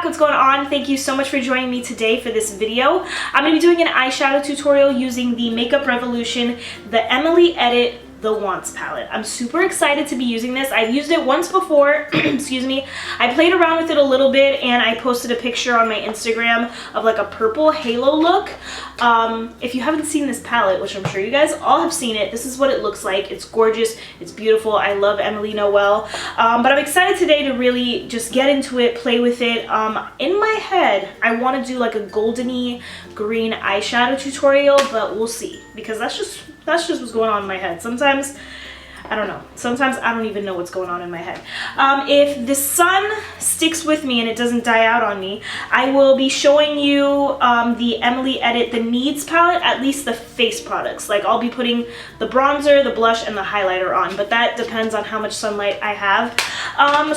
What's going on? Thank you so much for joining me today for this video. I'm going to be doing an eyeshadow tutorial using the Makeup Revolution, the Emily Edit the Wants palette. I'm super excited to be using this. I've used it once before, excuse me. I played around with it a little bit and I posted a picture on my Instagram of like a purple halo look. If you haven't seen this palette, which I'm sure you guys all have seen it, this is what it looks like. It's gorgeous, it's beautiful. I love Emily Noel. But I'm excited today to really just get into it, play with it. In my head, I want to do like a goldeny green eyeshadow tutorial, but we'll see, because that's just what's going on in my head. Sometimes, I don't know. Sometimes I don't even know what's going on in my head. If the sun sticks with me and it doesn't die out on me, I will be showing you the Emily Edit the Needs palette, at least the face products. Like I'll be putting the bronzer, the blush, and the highlighter on, but that depends on how much sunlight I have.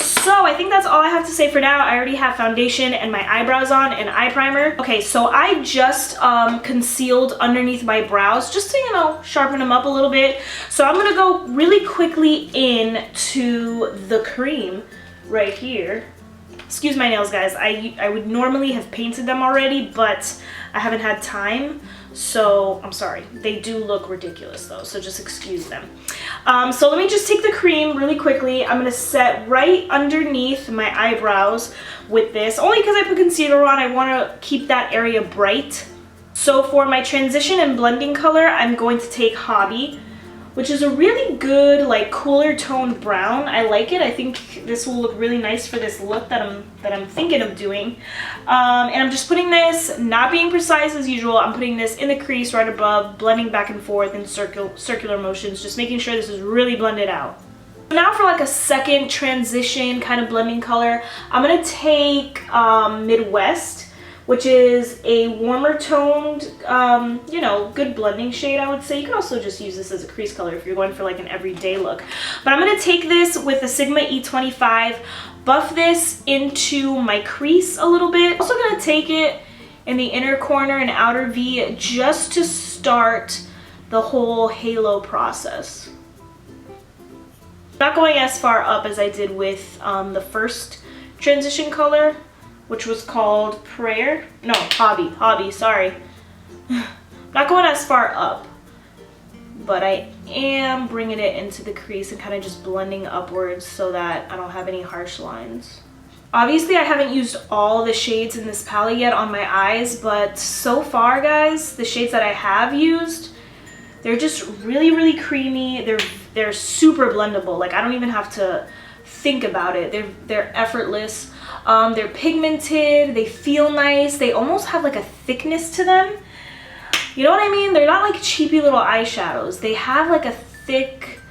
So I think that's all I have to say for now. I already have foundation and my eyebrows on and eye primer. Okay, so I just concealed underneath my brows just to, you know, sharpen them up a little bit. So I'm gonna go really quickly into the cream right here. Excuse my nails, guys. I would normally have painted them already, but I haven't had time, so I'm sorry. They do look ridiculous though, so just excuse them. So let me just take the cream really quickly. I'm gonna set right underneath my eyebrows with this, only because I put concealer on. I want to keep that area bright. So for my transition and blending color, I'm going to take Hobby, which is a really good, like, cooler toned brown. I like it. I think this will look really nice for this look that I'm thinking of doing. And I'm just putting this, not being precise as usual, I'm putting this in the crease right above, blending back and forth in circular motions, just making sure this is really blended out. Now for like a second transition kind of blending color, I'm gonna take Midwest, which is a warmer toned, you know, good blending shade, I would say. You can also just use this as a crease color if you're going for like an everyday look. But I'm gonna take this with the Sigma E25, buff this into my crease a little bit. Also gonna take it in the inner corner and outer V just to start the whole halo process. Not going as far up as I did with the first transition color, which was called Prayer. No, Hobby, sorry. Not going as far up, but I am bringing it into the crease and kind of just blending upwards so that I don't have any harsh lines. Obviously, I haven't used all the shades in this palette yet on my eyes, but so far, guys, the shades that I have used, they're just really, really creamy. They're super blendable. Like, I don't even have to think about it. They're effortless. They're pigmented, they feel nice, they almost have like a thickness to them. You know what I mean? They're not like cheapy little eyeshadows. They have like a thick,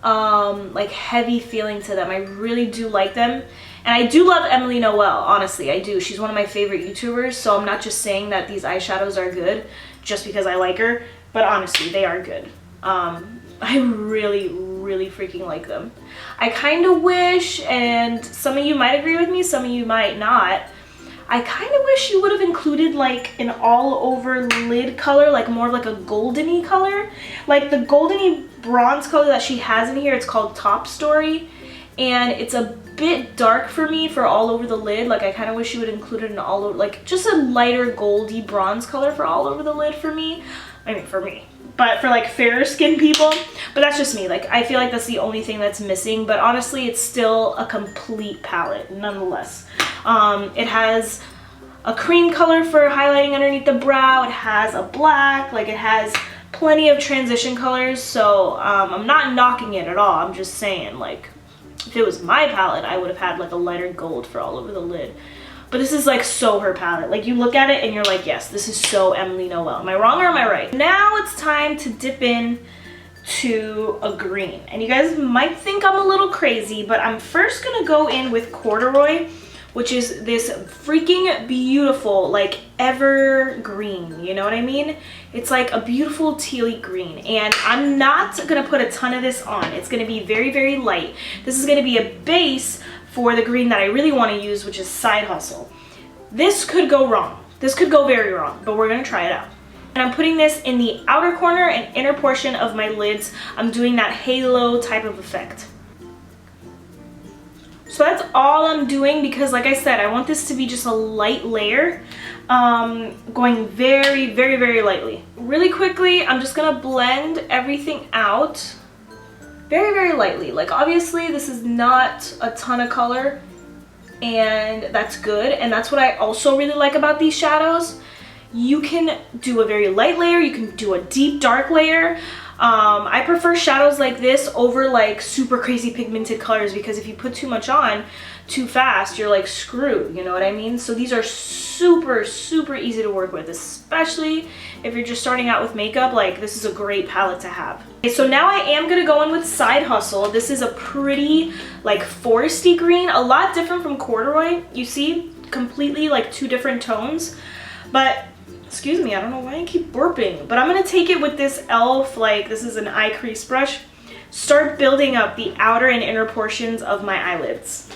like heavy feeling to them. I really do like them. And I do love Emily Noel, honestly, I do. She's one of my favorite YouTubers, so I'm not just saying that these eyeshadows are good just because I like her, but honestly, they are good. I really freaking like them. I kind of wish, and some of you might agree with me, some of you might not, I kind of wish you would have included like an all over lid color, like more of like a goldeny color. Like the goldeny bronze color that she has in here, it's called Top Story, and it's a bit dark for me for all over the lid. Like I kind of wish you would include an all over, like just a lighter goldy bronze color for all over the lid for me. I mean, for me. But for like fairer skinned people, but that's just me. Like I feel like that's the only thing that's missing, but honestly it's still a complete palette nonetheless. It has a cream color for highlighting underneath the brow, it has a black, like it has plenty of transition colors, so I'm not knocking it at all. I'm just saying, like, if it was my palette I would have had like a lighter gold for all over the lid. But this is like so her palette. Like you look at it and you're like, yes, this is so Emily Noel. Am I wrong or am I right? Now it's time to dip in to a green. And you guys might think I'm a little crazy, but I'm first gonna go in with Corduroy, which is this freaking beautiful, like evergreen, you know what I mean? It's like a beautiful tealy green, and I'm not gonna put a ton of this on. It's gonna be very light. This is gonna be a base for the green that I really want to use, which is Side Hustle. This could go wrong. This could go very wrong, but we're gonna try it out. And I'm putting this in the outer corner and inner portion of my lids. I'm doing that halo type of effect. So that's all I'm doing because, like I said, I want this to be just a light layer. Going very, very, very lightly. Really quickly, I'm just gonna blend everything out very, very lightly. Like, obviously, this is not a ton of color, and that's good. And that's what I also really like about these shadows. You can do a very light layer, you can do a deep dark layer. I prefer shadows like this over like super crazy pigmented colors, because if you put too much on too fast, you're like screwed, you know what I mean? So these are super, super easy to work with, especially if you're just starting out with makeup. Like, this is a great palette to have. Okay, so now I am gonna go in with Side Hustle. This is a pretty like foresty green, a lot different from corduroy. You see, completely like two different tones. But excuse me, I don't know why I keep burping, but I'm gonna take it with this e.l.f. like, this is an eye crease brush, start building up the outer and inner portions of my eyelids.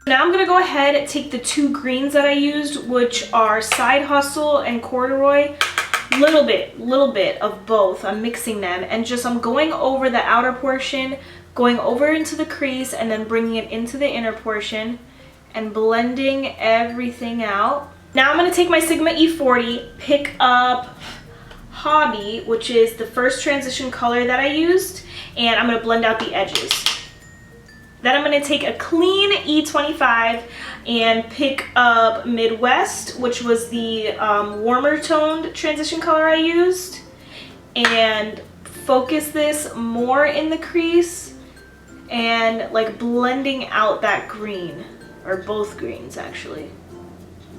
Now I'm gonna go ahead and take the two greens that I used, which are Side Hustle and corduroy. Little bit of both. I'm mixing them, and just I'm going over the outer portion, going over into the crease, and then bringing it into the inner portion and blending everything out. Now I'm going to take my Sigma E40, pick up Hobby, which is the first transition color that I used, and I'm going to blend out the edges. Then I'm going to take a clean E25 and pick up Midwest, which was the warmer toned transition color I used, and focus this more in the crease and like blending out that green, or both greens actually.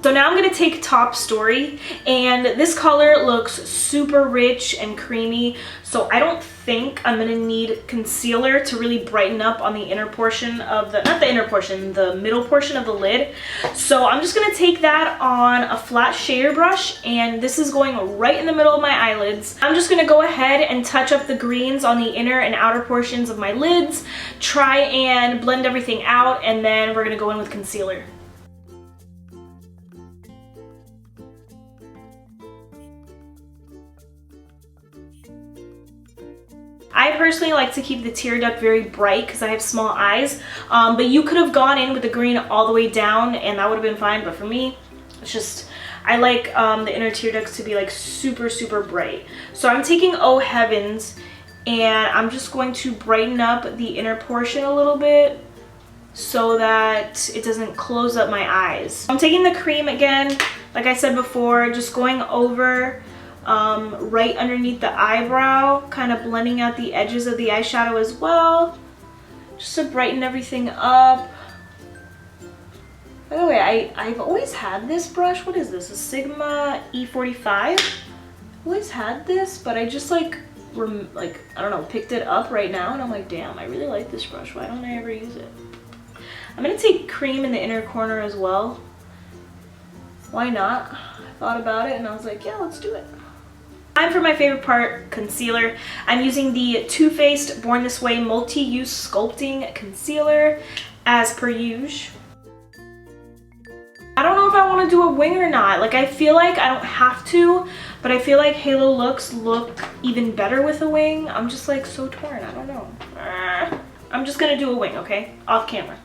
So now I'm going to take Top Story, and this color looks super rich and creamy, so I don't think I'm going to need concealer to really brighten up on the inner portion of the, not the inner portion, the middle portion of the lid. So I'm just going to take that on a flat shader brush, and this is going right in the middle of my eyelids. I'm just going to go ahead and touch up the greens on the inner and outer portions of my lids, try and blend everything out, and then we're going to go in with concealer. I personally like to keep the tear duct very bright because I have small eyes, but you could have gone in with the green all the way down and that would have been fine, but for me, it's just, I like the inner tear ducts to be like super, super bright. So I'm taking Oh Heavens, and I'm just going to brighten up the inner portion a little bit so that it doesn't close up my eyes. I'm taking the cream again, like I said before, just going over right underneath the eyebrow, kind of blending out the edges of the eyeshadow as well, just to brighten everything up. By the way, I've always had this brush. What is this? A Sigma E45? I've always had this, but I just like I don't know, picked it up right now, and I'm like, damn, I really like this brush. Why don't I ever use it? I'm gonna take cream in the inner corner as well. Why not? I thought about it and I was like, yeah, let's do it. Time for my favorite part, concealer. I'm using the Too Faced Born This Way Multi-Use Sculpting Concealer, as per usual. I don't know if I want to do a wing or not. Like, I feel like I don't have to, but I feel like halo looks look even better with a wing. I'm just like so torn, I don't know. I'm just gonna do a wing, okay? Off camera.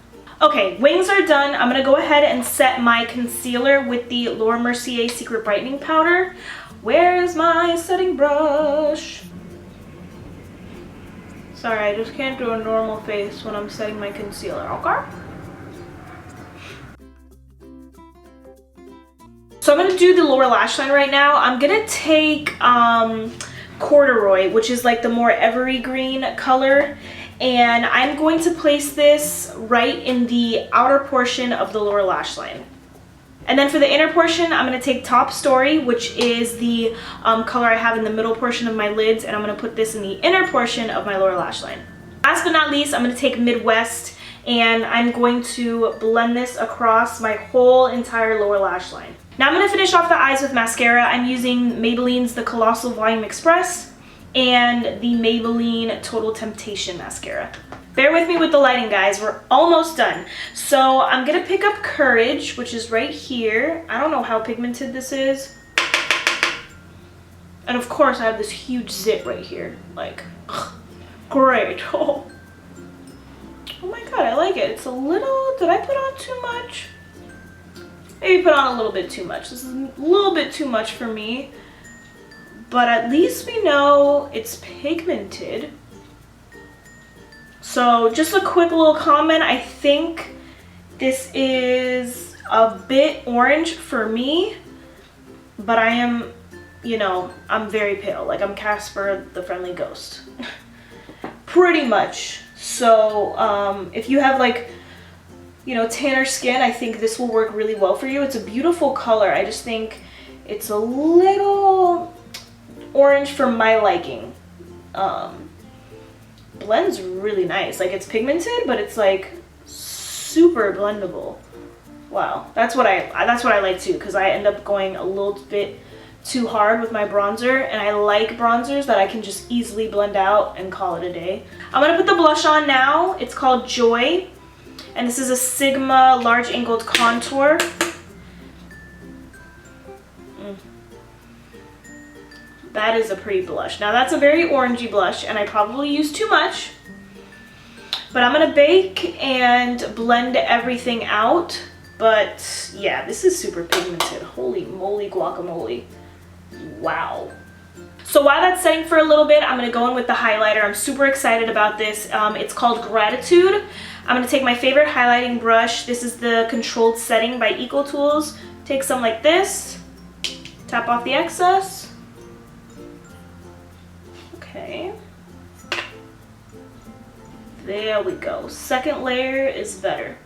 Okay, wings are done. I'm gonna go ahead and set my concealer with the Laura Mercier Secret Brightening Powder. Where's my setting brush? Sorry, I just can't do a normal face when I'm setting my concealer, okay? So I'm gonna do the lower lash line right now. I'm gonna take Corduroy, which is like the more evergreen color, and I'm going to place this right in the outer portion of the lower lash line. And then for the inner portion, I'm going to take Top Story, which is the color I have in the middle portion of my lids, and I'm going to put this in the inner portion of my lower lash line. Last but not least, I'm going to take Midwest, and I'm going to blend this across my whole entire lower lash line. Now I'm going to finish off the eyes with mascara. I'm using Maybelline's the Colossal Volume Express, and the Maybelline Total Temptation mascara. Bear with me with the lighting, guys. We're almost done. So I'm gonna pick up Courage, which is right here. I don't know how pigmented this is. And of course I have this huge zit right here. Like, ugh, great. Oh my god, I like it. It's a little, did I put on too much? Maybe put on a little bit too much. This is a little bit too much for me. But at least we know it's pigmented. So just a quick little comment. I think this is a bit orange for me, but I am, you know, I'm very pale. Like, I'm Casper the Friendly Ghost. Pretty much. So if you have, like, you know, tanner skin, I think this will work really well for you. It's a beautiful color. I just think it's a little orange for my liking. Blends really nice. Like, it's pigmented, but it's like super blendable. Wow, that's what I like too, because I end up going a little bit too hard with my bronzer, and I like bronzers that I can just easily blend out and call it a day. I'm gonna put the blush on now. It's called Joy, and this is a Sigma large angled contour. That is a pretty blush. Now that's a very orangey blush, and I probably used too much, but I'm gonna bake and blend everything out. But yeah, this is super pigmented. Holy moly guacamole. Wow. So while that's setting for a little bit, I'm gonna go in with the highlighter. I'm super excited about this. It's called Gratitude. I'm gonna take my favorite highlighting brush. This is the Controlled Setting by EcoTools. Take some like this, tap off the excess. Okay. There we go. Second layer is better.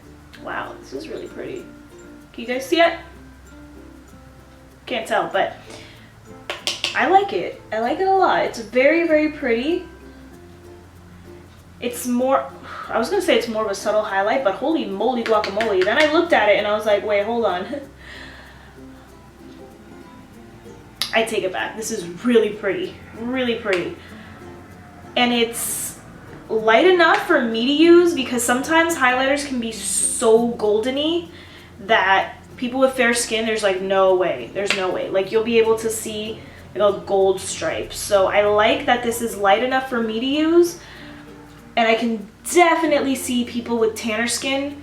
Wow, this is really pretty. Can you guys see it? Can't tell, but I like it. I like it a lot. It's very, very pretty. It's more, I was gonna say it's more of a subtle highlight, but holy moly guacamole. Then I looked at it and I was like, wait, hold on. I take it back. This is really pretty, really pretty. And it's light enough for me to use, because sometimes highlighters can be so goldeny that people with fair skin, there's like no way. There's no way. Like, you'll be able to see like a gold stripe. So I like that this is light enough for me to use, and I can definitely see people with tanner skin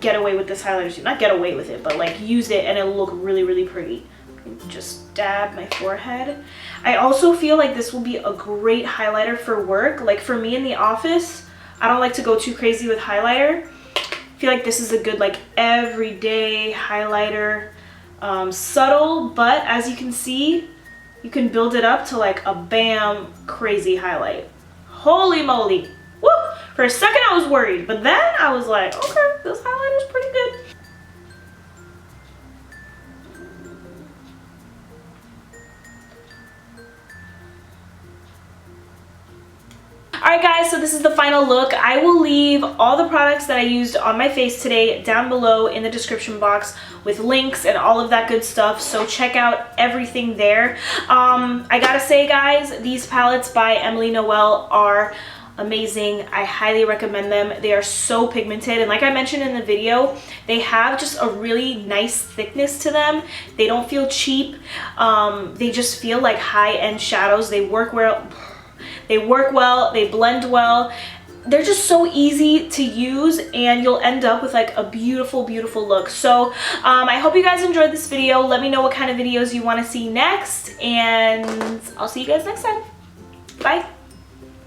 get away with this highlighter. Not get away with it, but like use it and it'll look really, really pretty. Just dab my forehead. I also feel like this will be a great highlighter for work. Like, for me in the office, I don't like to go too crazy with highlighter. I feel like this is a good like everyday highlighter. Subtle, but as you can see, you can build it up to like a bam crazy highlight. Holy moly. Woo! For a second I was worried, but then I was like, okay, this highlighter's pretty good. Alright guys, so this is the final look. I will leave all the products that I used on my face today down below in the description box with links and all of that good stuff, so check out everything there. I gotta say guys, these palettes by Emily Noel are amazing. I highly recommend them. They are so pigmented, and like I mentioned in the video, they have just a really nice thickness to them. They don't feel cheap. They just feel like high-end shadows. They work well. They blend well. They're just so easy to use, and you'll end up with like a beautiful, beautiful look. So I hope you guys enjoyed this video. Let me know what kind of videos you want to see next, and I'll see you guys next time. Bye.